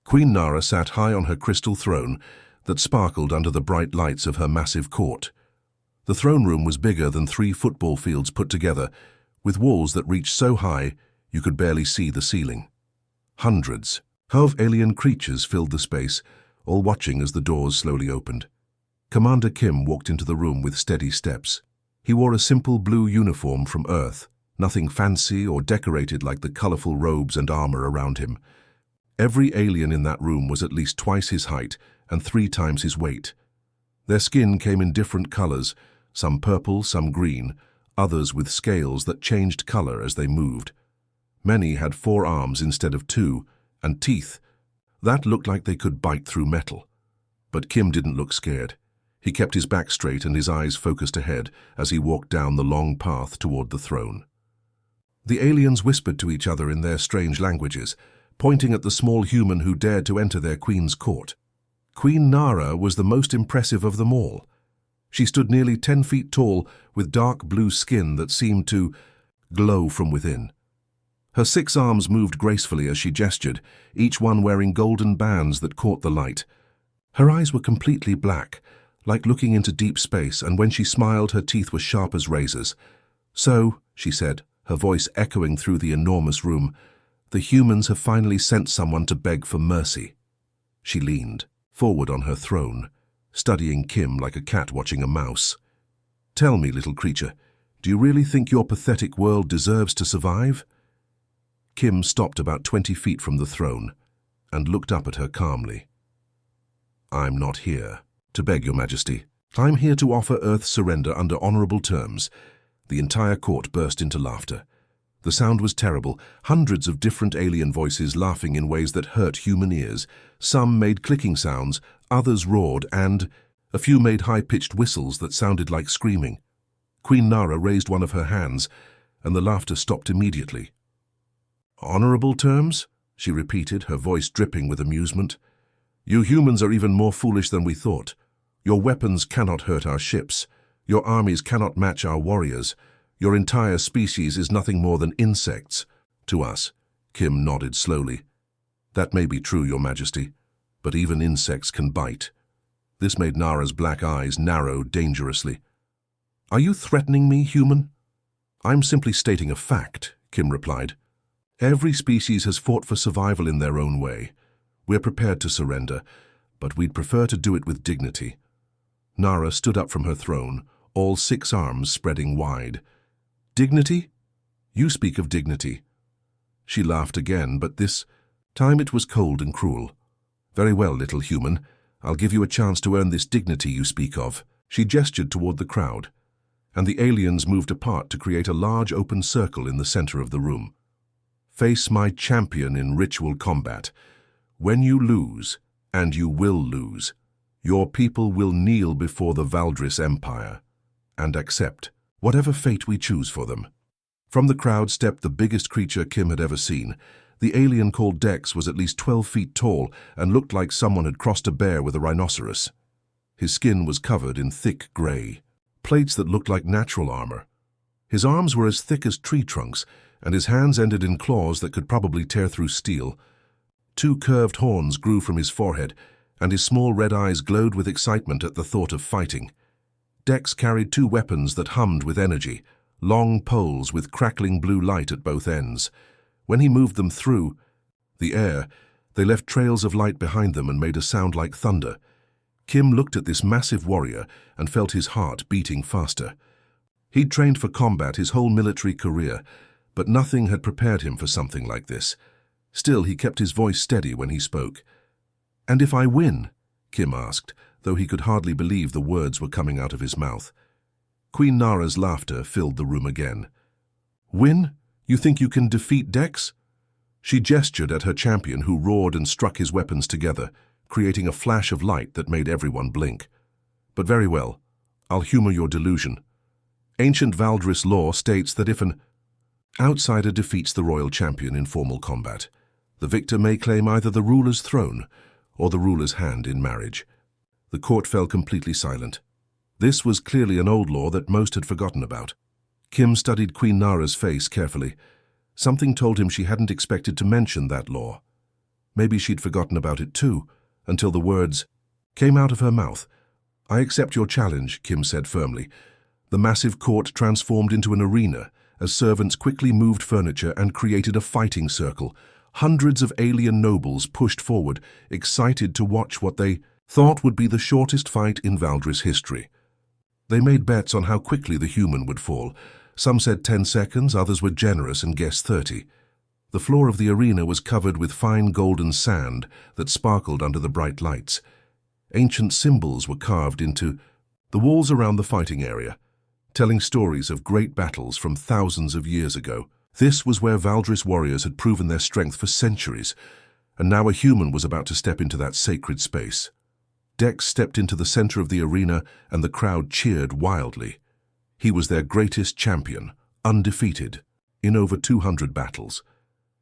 Queen Nara sat high on her crystal throne that sparkled under the bright lights of her massive court. The throne room was bigger than 3 football fields put together, with walls that reached so high you could barely see the ceiling. Hundreds of alien creatures filled the space, all watching as the doors slowly opened. Commander Kim walked into the room with steady steps. He wore a simple blue uniform from Earth, nothing fancy or decorated like the colorful robes and armor around him. Every alien in that room was at least twice his height and 3 times his weight. Their skin came in different colors, some purple, some green, others with scales that changed color as they moved. Many had 4 arms instead of 2, and teeth that looked like they could bite through metal. But Kim didn't look scared. He kept his back straight and his eyes focused ahead as he walked down the long path toward the throne. The aliens whispered to each other in their strange languages, pointing at the small human who dared to enter their queen's court. Queen Nara was the most impressive of them all. She stood nearly 10 feet tall with dark blue skin that seemed to glow from within. Her 6 arms moved gracefully as she gestured, each one wearing golden bands that caught the light. Her eyes were completely black, like looking into deep space, and when she smiled, her teeth were sharp as razors. "So," she said, her voice echoing through the enormous room, "the humans have finally sent someone to beg for mercy." She leaned forward on her throne, studying Kim like a cat watching a mouse. "Tell me, little creature, do you really think your pathetic world deserves to survive?" Kim stopped about 20 feet from the throne and looked up at her calmly. "I'm not here to beg, Your Majesty. I'm here to offer Earth surrender under honorable terms." The entire court burst into laughter. The sound was terrible, hundreds of different alien voices laughing in ways that hurt human ears. Some made clicking sounds, others roared, and a few made high-pitched whistles that sounded like screaming. Queen Nara raised one of her hands, and the laughter stopped immediately. "Honorable terms?" she repeated, her voice dripping with amusement. "You humans are even more foolish than we thought. Your weapons cannot hurt our ships. Your armies cannot match our warriors. Your entire species is nothing more than insects to us." Kim nodded slowly. "That may be true, Your Majesty, but even insects can bite." This made Nara's black eyes narrow dangerously. "Are you threatening me, human?" "I'm simply stating a fact," Kim replied. "Every species has fought for survival in their own way. We're prepared to surrender, but we'd prefer to do it with dignity." Nara stood up from her throne, all 6 arms spreading wide. "Dignity? You speak of dignity." She laughed again, but this time it was cold and cruel. "Very well, little human. I'll give you a chance to earn this dignity you speak of." She gestured toward the crowd, and the aliens moved apart to create a large open circle in the center of the room. "Face my champion in ritual combat. When you lose, and you will lose, your people will kneel before the Valdris Empire and accept whatever fate we choose for them." From the crowd stepped the biggest creature Kim had ever seen. The alien called Dex was at least 12 feet tall and looked like someone had crossed a bear with a rhinoceros. His skin was covered in thick gray plates that looked like natural armor. His arms were as thick as tree trunks, and his hands ended in claws that could probably tear through steel. 2 curved horns grew from his forehead, and his small red eyes glowed with excitement at the thought of fighting. Dex carried 2 weapons that hummed with energy, long poles with crackling blue light at both ends. When he moved them through the air, they left trails of light behind them and made a sound like thunder. Kim looked at this massive warrior and felt his heart beating faster. He'd trained for combat his whole military career, but nothing had prepared him for something like this. Still, he kept his voice steady when he spoke. "And if I win?" Kim asked, though he could hardly believe the words were coming out of his mouth. Queen Nara's laughter filled the room again. "Win? You think you can defeat Dex?" She gestured at her champion, who roared and struck his weapons together, creating a flash of light that made everyone blink. "But very well, I'll humor your delusion. Ancient Valdris law states that if an outsider defeats the royal champion in formal combat, the victor may claim either the ruler's throne or the ruler's hand in marriage." The court fell completely silent. This was clearly an old law that most had forgotten about. Kim studied Queen Nara's face carefully. Something told him she hadn't expected to mention that law. Maybe she'd forgotten about it too, until the words came out of her mouth. "I accept your challenge," Kim said firmly. The massive court transformed into an arena as servants quickly moved furniture and created a fighting circle. Hundreds of alien nobles pushed forward, excited to watch what they thought would be the shortest fight in Valdris history. They made bets on how quickly the human would fall. Some said 10 seconds, others were generous and guessed 30. The floor of the arena was covered with fine golden sand that sparkled under the bright lights. Ancient symbols were carved into the walls around the fighting area, telling stories of great battles from thousands of years ago. This was where Valdris warriors had proven their strength for centuries, and now a human was about to step into that sacred space. Dex stepped into the center of the arena, and the crowd cheered wildly. He was their greatest champion, undefeated, in over 200 battles.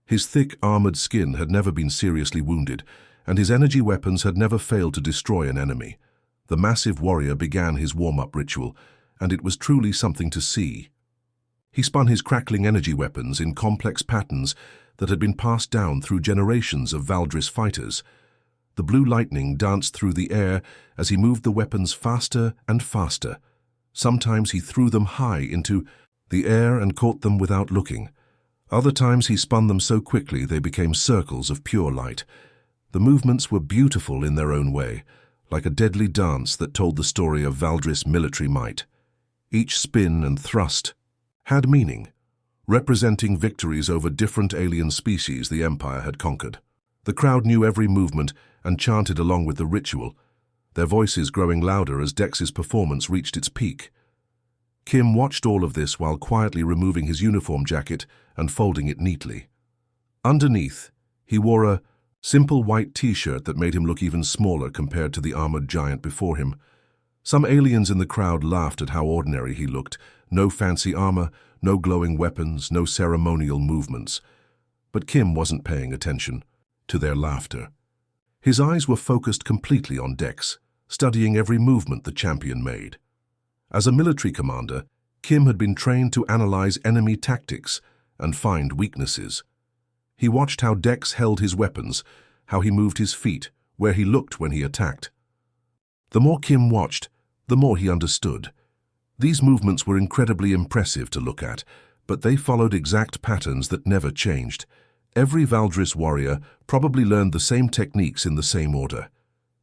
His thick, armored skin had never been seriously wounded, and his energy weapons had never failed to destroy an enemy. The massive warrior began his warm-up ritual, and it was truly something to see. He spun his crackling energy weapons in complex patterns that had been passed down through generations of Valdris fighters. The blue lightning danced through the air as he moved the weapons faster and faster. Sometimes he threw them high into the air and caught them without looking. Other times he spun them so quickly they became circles of pure light. The movements were beautiful in their own way, like a deadly dance that told the story of Valdris military might. Each spin and thrust had meaning, representing victories over different alien species the Empire had conquered. The crowd knew every movement and chanted along with the ritual, their voices growing louder as Dex's performance reached its peak. Kim watched all of this while quietly removing his uniform jacket and folding it neatly. Underneath, he wore a simple white t-shirt that made him look even smaller compared to the armored giant before him. Some aliens in the crowd laughed at how ordinary he looked. No fancy armor, no glowing weapons, no ceremonial movements. But Kim wasn't paying attention to their laughter. His eyes were focused completely on Dex, studying every movement the champion made. As a military commander, Kim had been trained to analyze enemy tactics and find weaknesses. He watched how Dex held his weapons, how he moved his feet, where he looked when he attacked. The more Kim watched, the more he understood. These movements were incredibly impressive to look at, but they followed exact patterns that never changed. Every Valdris warrior probably learned the same techniques in the same order.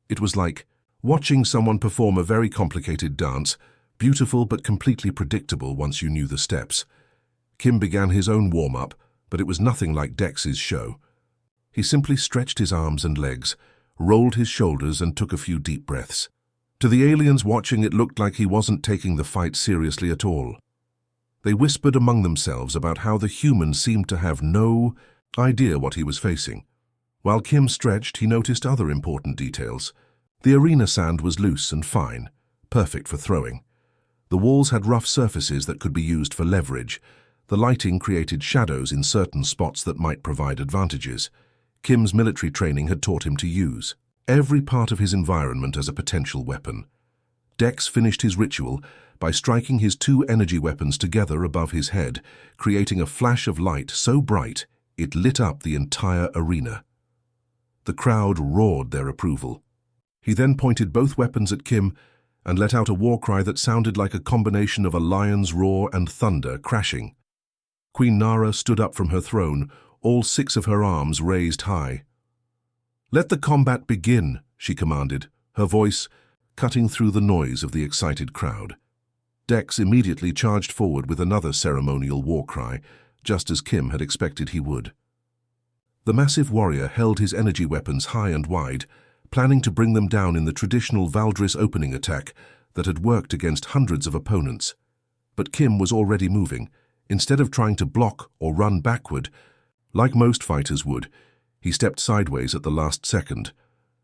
It was like watching someone perform a very complicated dance, beautiful but completely predictable once you knew the steps. Kim began his own warm-up, but it was nothing like Dex's show. He simply stretched his arms and legs, rolled his shoulders and took a few deep breaths. To the aliens watching, it looked like he wasn't taking the fight seriously at all. They whispered among themselves about how the human seemed to have no idea what he was facing. While Kim stretched, he noticed other important details. The arena sand was loose and fine, perfect for throwing. The walls had rough surfaces that could be used for leverage. The lighting created shadows in certain spots that might provide advantages. Kim's military training had taught him to use every part of his environment as a potential weapon. Dex finished his ritual by striking his two energy weapons together above his head, creating a flash of light so bright it lit up the entire arena. The crowd roared their approval. He then pointed both weapons at Kim and let out a war cry that sounded like a combination of a lion's roar and thunder crashing. Queen Nara stood up from her throne, all 6 of her arms raised high. "Let the combat begin," she commanded, her voice cutting through the noise of the excited crowd. Dex immediately charged forward with another ceremonial war cry, just as Kim had expected he would. The massive warrior held his energy weapons high and wide, planning to bring them down in the traditional Valdris opening attack that had worked against hundreds of opponents. But Kim was already moving. Instead of trying to block or run backward, like most fighters would, he stepped sideways at the last second.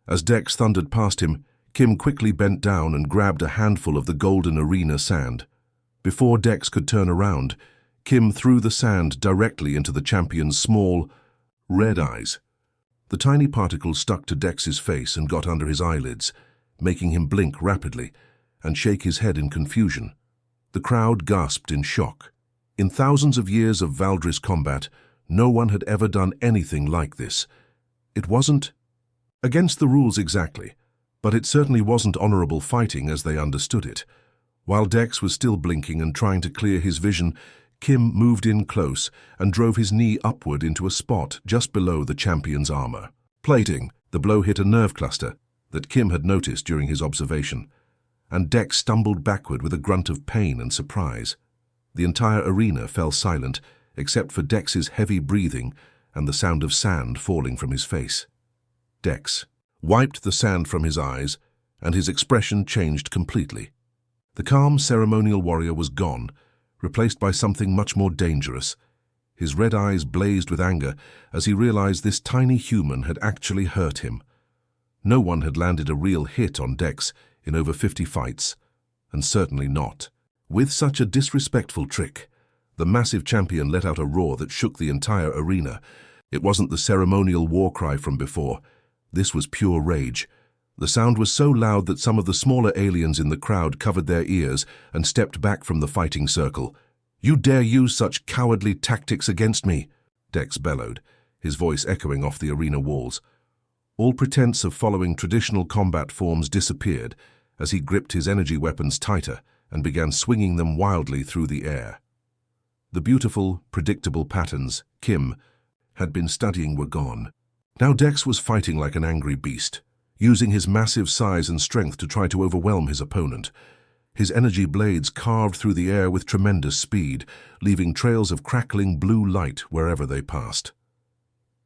As Dex thundered past him, Kim quickly bent down and grabbed a handful of the golden arena sand. Before Dex could turn around, Kim threw the sand directly into the champion's small, red eyes. The tiny particles stuck to Dex's face and got under his eyelids, making him blink rapidly and shake his head in confusion. The crowd gasped in shock. In thousands of years of Valdris combat, no one had ever done anything like this. It wasn't against the rules exactly, but it certainly wasn't honorable fighting as they understood it. While Dex was still blinking and trying to clear his vision, Kim moved in close and drove his knee upward into a spot just below the champion's armor. Plating, the blow hit a nerve cluster that Kim had noticed during his observation, and Dex stumbled backward with a grunt of pain and surprise. The entire arena fell silent, except for Dex's heavy breathing and the sound of sand falling from his face. Dex wiped the sand from his eyes, and his expression changed completely. The calm ceremonial warrior was gone, replaced by something much more dangerous. His red eyes blazed with anger as he realized this tiny human had actually hurt him. No one had landed a real hit on Dex in over 50 fights, and certainly not with such a disrespectful trick. The massive champion let out a roar that shook the entire arena. It wasn't the ceremonial war cry from before. This was pure rage. The sound was so loud that some of the smaller aliens in the crowd covered their ears and stepped back from the fighting circle. "You dare use such cowardly tactics against me?" Dex bellowed, his voice echoing off the arena walls. All pretense of following traditional combat forms disappeared as he gripped his energy weapons tighter and began swinging them wildly through the air. The beautiful, predictable patterns Kim had been studying were gone. Now Dex was fighting like an angry beast, using his massive size and strength to try to overwhelm his opponent. His energy blades carved through the air with tremendous speed, leaving trails of crackling blue light wherever they passed.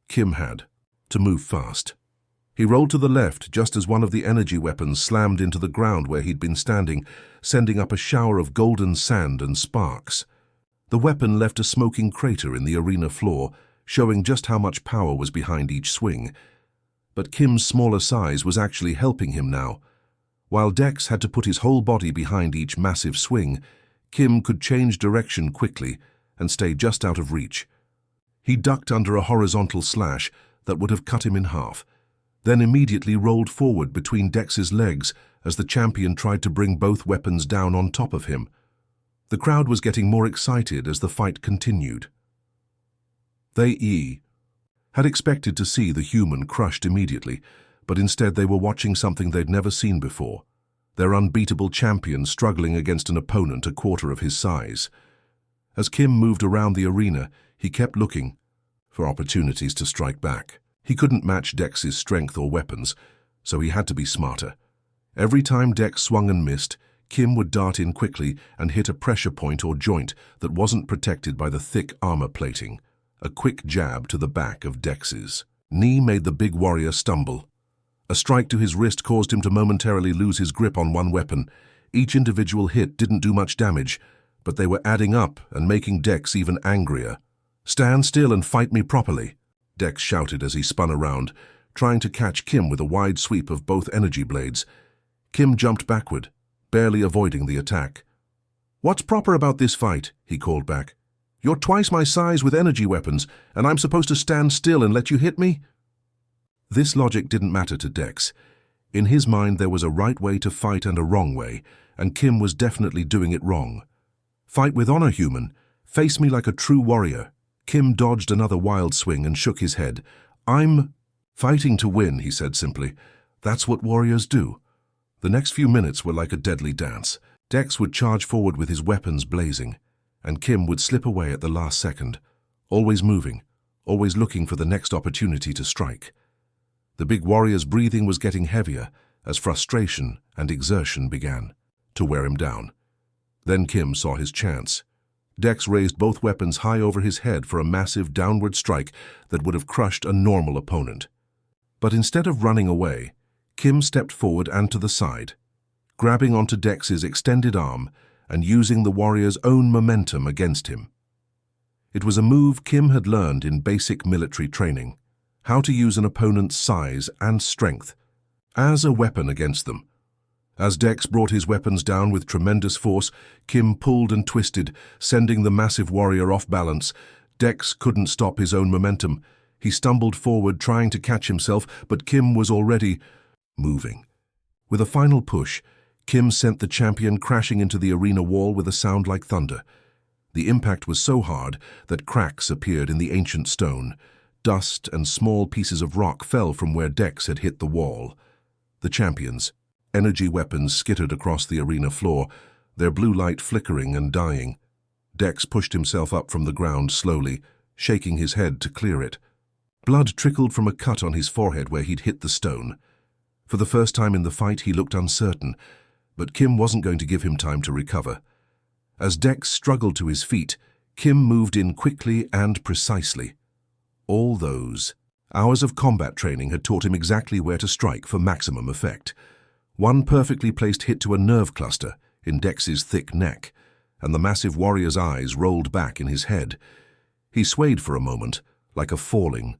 Kim had to move fast. He rolled to the left just as one of the energy weapons slammed into the ground where he'd been standing, sending up a shower of golden sand and sparks. The weapon left a smoking crater in the arena floor, showing just how much power was behind each swing. But Kim's smaller size was actually helping him now. While Dex had to put his whole body behind each massive swing, Kim could change direction quickly and stay just out of reach. He ducked under a horizontal slash that would have cut him in half, then immediately rolled forward between Dex's legs as the champion tried to bring both weapons down on top of him. The crowd was getting more excited as the fight continued. They had expected to see the human crushed immediately, but instead they were watching something they'd never seen before. Their unbeatable champion struggling against an opponent a quarter of his size. As Kim moved around the arena, he kept looking for opportunities to strike back. He couldn't match Dex's strength or weapons, so he had to be smarter. Every time Dex swung and missed, Kim would dart in quickly and hit a pressure point or joint that wasn't protected by the thick armor plating. A quick jab to the back of Dex's knee made the big warrior stumble. A strike to his wrist caused him to momentarily lose his grip on one weapon. Each individual hit didn't do much damage, but they were adding up and making Dex even angrier. "Stand still and fight me properly," Dex shouted as he spun around, trying to catch Kim with a wide sweep of both energy blades. Kim jumped backward, barely avoiding the attack. "What's proper about this fight?" he called back. "You're twice my size with energy weapons, and I'm supposed to stand still and let you hit me?" This logic didn't matter to Dex. In his mind there was a right way to fight and a wrong way, and Kim was definitely doing it wrong. "Fight with honor, human. Face me like a true warrior." Kim dodged another wild swing and shook his head. "I'm fighting to win," he said simply. "That's what warriors do." The next few minutes were like a deadly dance. Dex would charge forward with his weapons blazing, and Kim would slip away at the last second, always moving, always looking for the next opportunity to strike. The big warrior's breathing was getting heavier as frustration and exertion began to wear him down. Then Kim saw his chance. Dex raised both weapons high over his head for a massive downward strike that would have crushed a normal opponent. But instead of running away, Kim stepped forward and to the side, grabbing onto Dex's extended arm and using the warrior's own momentum against him. It was a move Kim had learned in basic military training, how to use an opponent's size and strength as a weapon against them. As Dex brought his weapons down with tremendous force, Kim pulled and twisted, sending the massive warrior off balance. Dex couldn't stop his own momentum. He stumbled forward, trying to catch himself, but Kim was already moving. With a final push, Kim sent the champion crashing into the arena wall with a sound like thunder. The impact was so hard that cracks appeared in the ancient stone. Dust and small pieces of rock fell from where Dex had hit the wall. The champions, energy weapons skittered across the arena floor, their blue light flickering and dying. Dex pushed himself up from the ground slowly, shaking his head to clear it. Blood trickled from a cut on his forehead where he'd hit the stone. For the first time in the fight, he looked uncertain, but Kim wasn't going to give him time to recover. As Dex struggled to his feet, Kim moved in quickly and precisely. All those hours of combat training had taught him exactly where to strike for maximum effect. One perfectly placed hit to a nerve cluster in Dex's thick neck, and the massive warrior's eyes rolled back in his head. He swayed for a moment, like a falling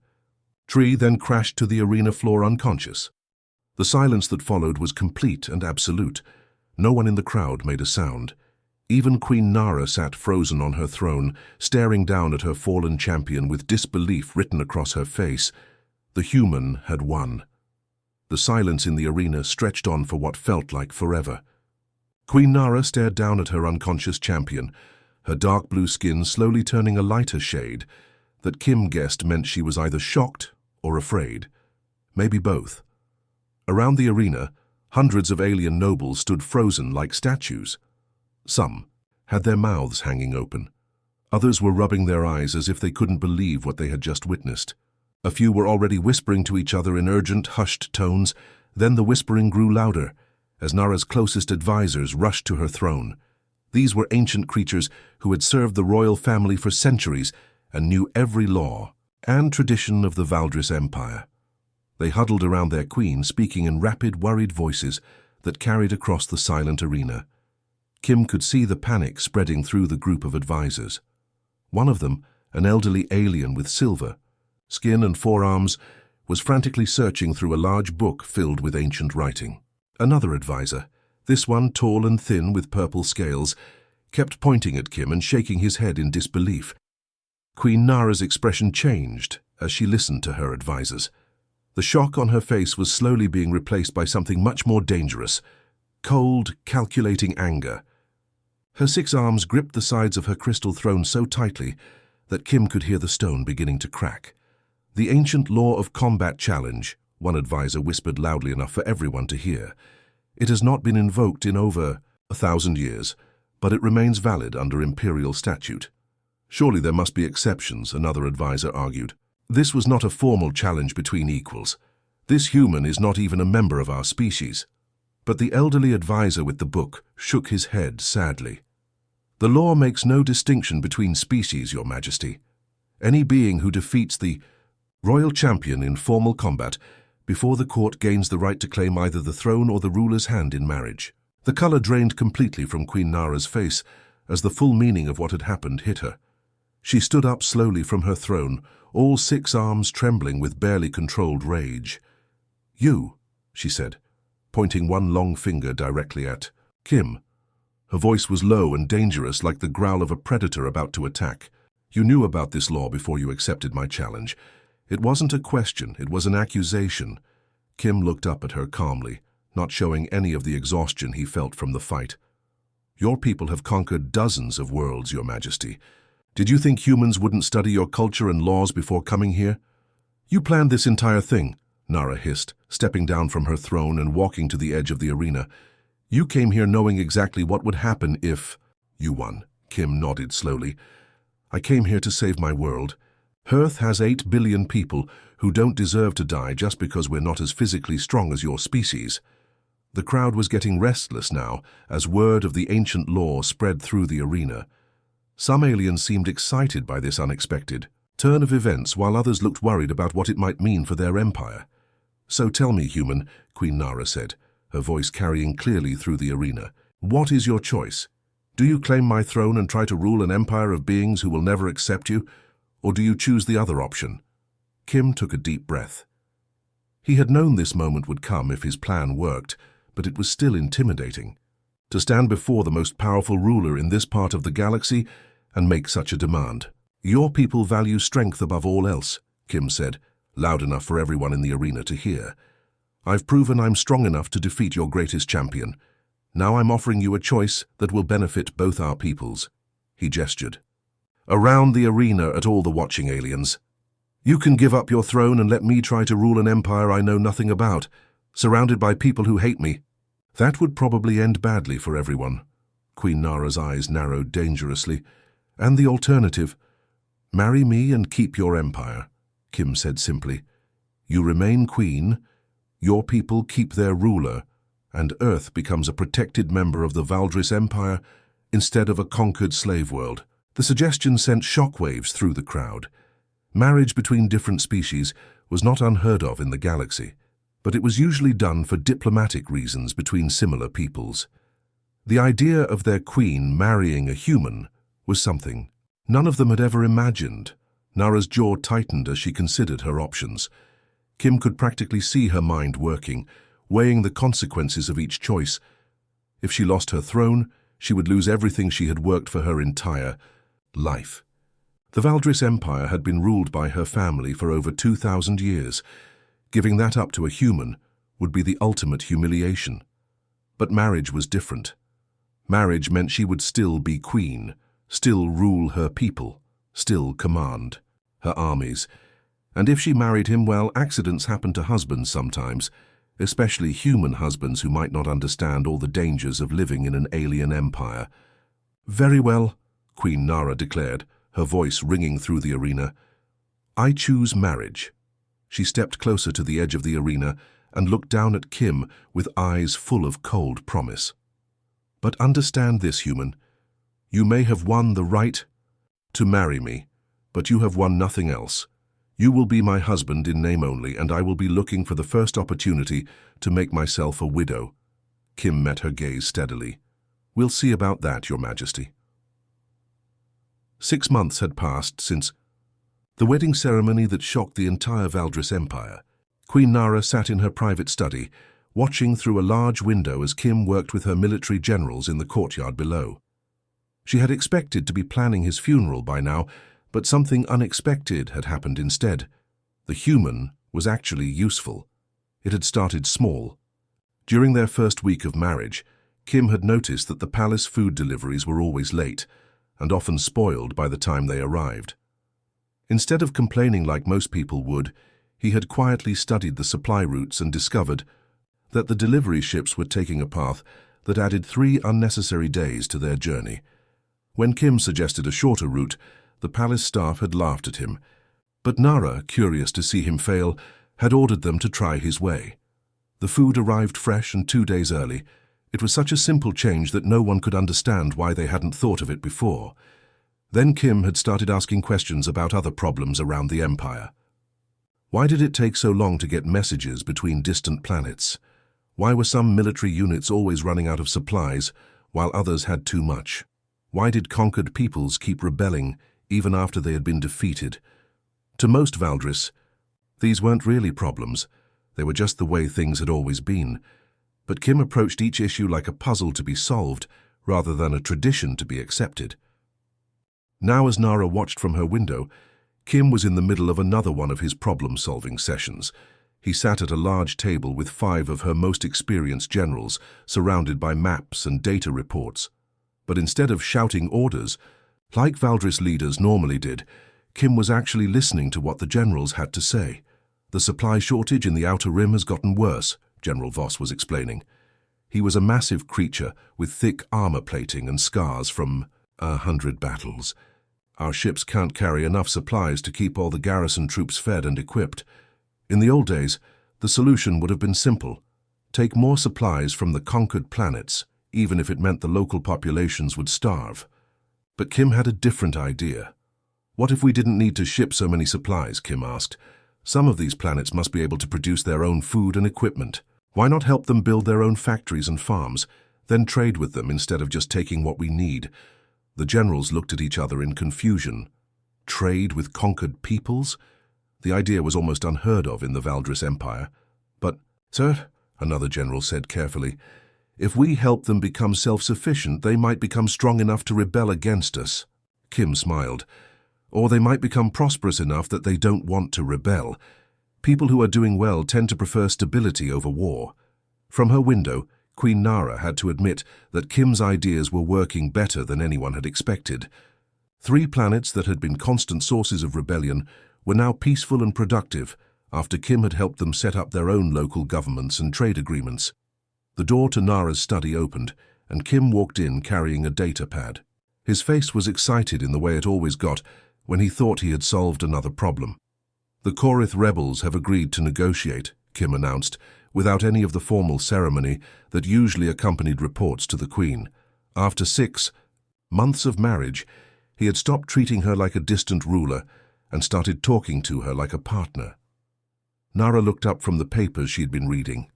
tree, then crashed to the arena floor unconscious. The silence that followed was complete and absolute. No one in the crowd made a sound. Even Queen Nara sat frozen on her throne, staring down at her fallen champion with disbelief written across her face. The human had won. The silence in the arena stretched on for what felt like forever. Queen Nara stared down at her unconscious champion, her dark blue skin slowly turning a lighter shade that Kim guessed meant she was either shocked or afraid. Maybe both. Around the arena, hundreds of alien nobles stood frozen like statues. Some had their mouths hanging open. Others were rubbing their eyes as if they couldn't believe what they had just witnessed. A few were already whispering to each other in urgent, hushed tones. Then the whispering grew louder as Nara's closest advisors rushed to her throne. These were ancient creatures who had served the royal family for centuries and knew every law and tradition of the Valdris Empire. They huddled around their queen, speaking in rapid, worried voices that carried across the silent arena. Kim could see the panic spreading through the group of advisors. One of them, an elderly alien with silver skin and forearms, was frantically searching through a large book filled with ancient writing. Another advisor, this one tall and thin with purple scales, kept pointing at Kim and shaking his head in disbelief. Queen Nara's expression changed as she listened to her advisors. The shock on her face was slowly being replaced by something much more dangerous: cold, calculating anger. Her 6 arms gripped the sides of her crystal throne so tightly that Kim could hear the stone beginning to crack. The ancient law of combat challenge, one advisor whispered loudly enough for everyone to hear. It has not been invoked in over 1,000 years, but it remains valid under imperial statute. Surely there must be exceptions, another advisor argued. This was not a formal challenge between equals. This human is not even a member of our species. But the elderly advisor with the book shook his head sadly. The law makes no distinction between species, Your Majesty. Any being who defeats the royal champion in formal combat before the court gains the right to claim either the throne or the ruler's hand in marriage. The color drained completely from Queen Nara's face as the full meaning of what had happened hit her. She stood up slowly from her throne, all 6 arms trembling with barely controlled rage. "You," she said, pointing one long finger directly at Kim. Her voice was low and dangerous, like the growl of a predator about to attack. "You knew about this law before you accepted my challenge. It wasn't a question, it was an accusation." Kim looked up at her calmly, not showing any of the exhaustion he felt from the fight. "Your people have conquered dozens of worlds, Your Majesty. Did you think humans wouldn't study your culture and laws before coming here? You planned this entire thing," Nara hissed, stepping down from her throne and walking to the edge of the arena. "You came here knowing exactly what would happen if you won." Kim nodded slowly. "I came here to save my world. Earth has 8 billion people who don't deserve to die just because we're not as physically strong as your species." The crowd was getting restless now as word of the ancient law spread through the arena. Some aliens seemed excited by this unexpected turn of events, while others looked worried about what it might mean for their empire. "So tell me, human," Queen Nara said, her voice carrying clearly through the arena, "what is your choice? Do you claim my throne and try to rule an empire of beings who will never accept you? Or do you choose the other option?" Kim took a deep breath. He had known this moment would come if his plan worked, but it was still intimidating. To stand before the most powerful ruler in this part of the galaxy and make such a demand. "Your people value strength above all else," Kim said, loud enough for everyone in the arena to hear. "I've proven I'm strong enough to defeat your greatest champion. Now I'm offering you a choice that will benefit both our peoples." He gestured around the arena at all the watching aliens. You can give up your throne and let me try to rule an empire I know nothing about, surrounded by people who hate me. That would probably end badly for everyone. Queen Nara's eyes narrowed dangerously. And the alternative? Marry me and keep your empire, Kim said simply. You remain queen, your people keep their ruler, and Earth becomes a protected member of the Valdris Empire instead of a conquered slave world. The suggestion sent shockwaves through the crowd. Marriage between different species was not unheard of in the galaxy, but it was usually done for diplomatic reasons between similar peoples. The idea of their queen marrying a human was something none of them had ever imagined. Nara's jaw tightened as she considered her options. Kim could practically see her mind working, weighing the consequences of each choice. If she lost her throne, she would lose everything she had worked for her entire life. The Valdris Empire had been ruled by her family for over 2,000 years. Giving that up to a human would be the ultimate humiliation. But marriage was different. Marriage meant she would still be queen, still rule her people, still command her armies. And if she married him, well, accidents happen to husbands sometimes, especially human husbands who might not understand all the dangers of living in an alien empire. Very well, Queen Nara declared, her voice ringing through the arena. I choose marriage. She stepped closer to the edge of the arena and looked down at Kim with eyes full of cold promise. But understand this, human. You may have won the right to marry me, but you have won nothing else. You will be my husband in name only, and I will be looking for the first opportunity to make myself a widow. Kim met her gaze steadily. We'll see about that, Your Majesty. 6 months had passed since the wedding ceremony that shocked the entire Valdris Empire. Queen Nara sat in her private study, watching through a large window as Kim worked with her military generals in the courtyard below. She had expected to be planning his funeral by now, but something unexpected had happened instead. The human was actually useful. It had started small. During their first week of marriage, Kim had noticed that the palace food deliveries were always late, and often spoiled by the time they arrived. Instead of complaining like most people would, he had quietly studied the supply routes and discovered that the delivery ships were taking a path that added 3 unnecessary days to their journey. When Kim suggested a shorter route, the palace staff had laughed at him, but Nara, curious to see him fail, had ordered them to try his way. The food arrived fresh and 2 days early. It was such a simple change that no one could understand why they hadn't thought of it before. Then Kim had started asking questions about other problems around the empire. Why did it take so long to get messages between distant planets? Why were some military units always running out of supplies, while others had too much? Why did conquered peoples keep rebelling, even after they had been defeated? To most Valdris, these weren't really problems. They were just the way things had always been. But Kim approached each issue like a puzzle to be solved, rather than a tradition to be accepted. Now, as Nara watched from her window, Kim was in the middle of another one of his problem-solving sessions. He sat at a large table with 5 of her most experienced generals, surrounded by maps and data reports. But instead of shouting orders, like Valdris leaders normally did, Kim was actually listening to what the generals had to say. The supply shortage in the Outer Rim has gotten worse, General Voss was explaining. He was a massive creature with thick armor plating and scars from 100 battles. Our ships can't carry enough supplies to keep all the garrison troops fed and equipped. In the old days, the solution would have been simple. Take more supplies from the conquered planets, even if it meant the local populations would starve. But Kim had a different idea. What if we didn't need to ship so many supplies, Kim asked. Some of these planets must be able to produce their own food and equipment. Why not help them build their own factories and farms, then trade with them instead of just taking what we need? The generals looked at each other in confusion. Trade with conquered peoples? The idea was almost unheard of in the Valdris Empire. But, sir, another general said carefully, if we help them become self-sufficient, they might become strong enough to rebel against us. Kim smiled. Or they might become prosperous enough that they don't want to rebel. People who are doing well tend to prefer stability over war. From her window, Queen Nara had to admit that Kim's ideas were working better than anyone had expected. 3 planets that had been constant sources of rebellion were now peaceful and productive after Kim had helped them set up their own local governments and trade agreements. The door to Nara's study opened, and Kim walked in carrying a data pad. His face was excited in the way it always got when he thought he had solved another problem. "The Korith rebels have agreed to negotiate," Kim announced, without any of the formal ceremony that usually accompanied reports to the Queen. After 6 months of marriage, he had stopped treating her like a distant ruler and started talking to her like a partner. Nara looked up from the papers she had been reading.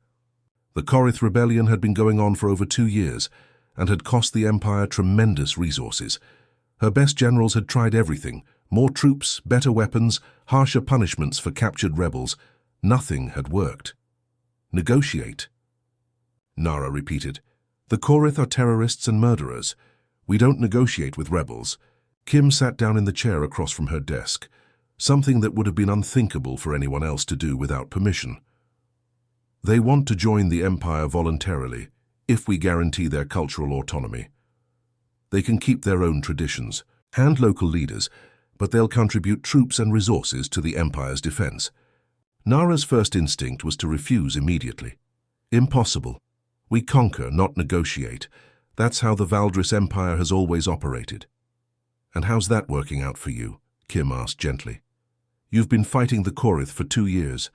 The Korith rebellion had been going on for over 2 years and had cost the Empire tremendous resources. Her best generals had tried everything: more troops, better weapons, harsher punishments for captured rebels. Nothing had worked. "Negotiate," Nara repeated. "The Korith are terrorists and murderers. We don't negotiate with rebels." Kim sat down in the chair across from her desk, something that would have been unthinkable for anyone else to do without permission. "They want to join the Empire voluntarily, if we guarantee their cultural autonomy. They can keep their own traditions, and local leaders, but they'll contribute troops and resources to the Empire's defense." Nara's first instinct was to refuse immediately. "Impossible. We conquer, not negotiate. That's how the Valdris Empire has always operated." "And how's that working out for you?" Kim asked gently. "You've been fighting the Korith for 2 years.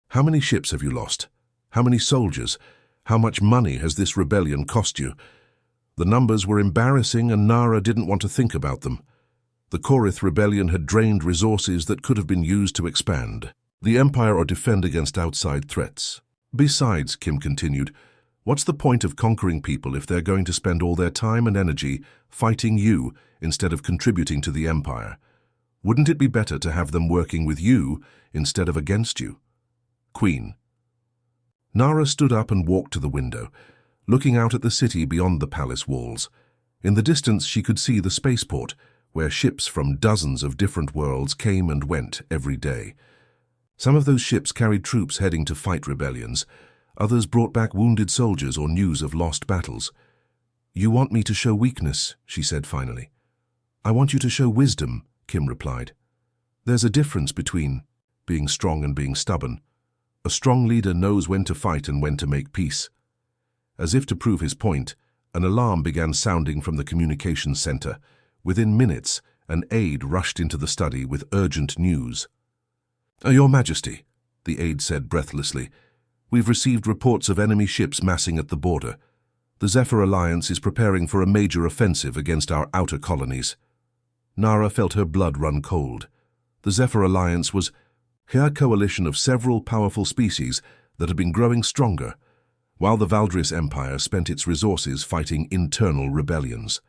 How many ships have you lost? How many soldiers? How much money has this rebellion cost you?" The numbers were embarrassing, and Nara didn't want to think about them. The Korith rebellion had drained resources that could have been used to expand the Empire or defend against outside threats. "Besides," Kim continued, "what's the point of conquering people if they're going to spend all their time and energy fighting you instead of contributing to the Empire? Wouldn't it be better to have them working with you instead of against you?" "Queen." Nara stood up and walked to the window, looking out at the city beyond the palace walls. In the distance she could see the spaceport, where ships from dozens of different worlds came and went every day. Some of those ships carried troops heading to fight rebellions. Others brought back wounded soldiers or news of lost battles. "You want me to show weakness," she said finally. "I want you to show wisdom," Kim replied. "There's a difference between being strong and being stubborn. A strong leader knows when to fight and when to make peace." As if to prove his point, an alarm began sounding from the communications center. Within minutes, an aide rushed into the study with urgent news. "Your Majesty," the aide said breathlessly, "we've received reports of enemy ships massing at the border. The Zephyr Alliance is preparing for a major offensive against our outer colonies." Nara felt her blood run cold. The Zephyr Alliance was a coalition of several powerful species that had been growing stronger, while the Valdris Empire spent its resources fighting internal rebellions.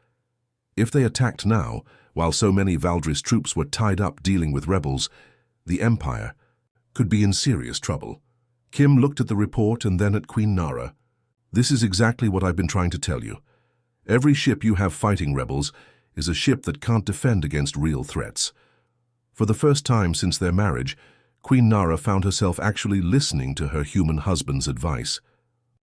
If they attacked now, while so many Valdris troops were tied up dealing with rebels, the Empire could be in serious trouble. Kim looked at the report and then at Queen Nara. "This is exactly what I've been trying to tell you. Every ship you have fighting rebels is a ship that can't defend against real threats." For the first time since their marriage, Queen Nara found herself actually listening to her human husband's advice.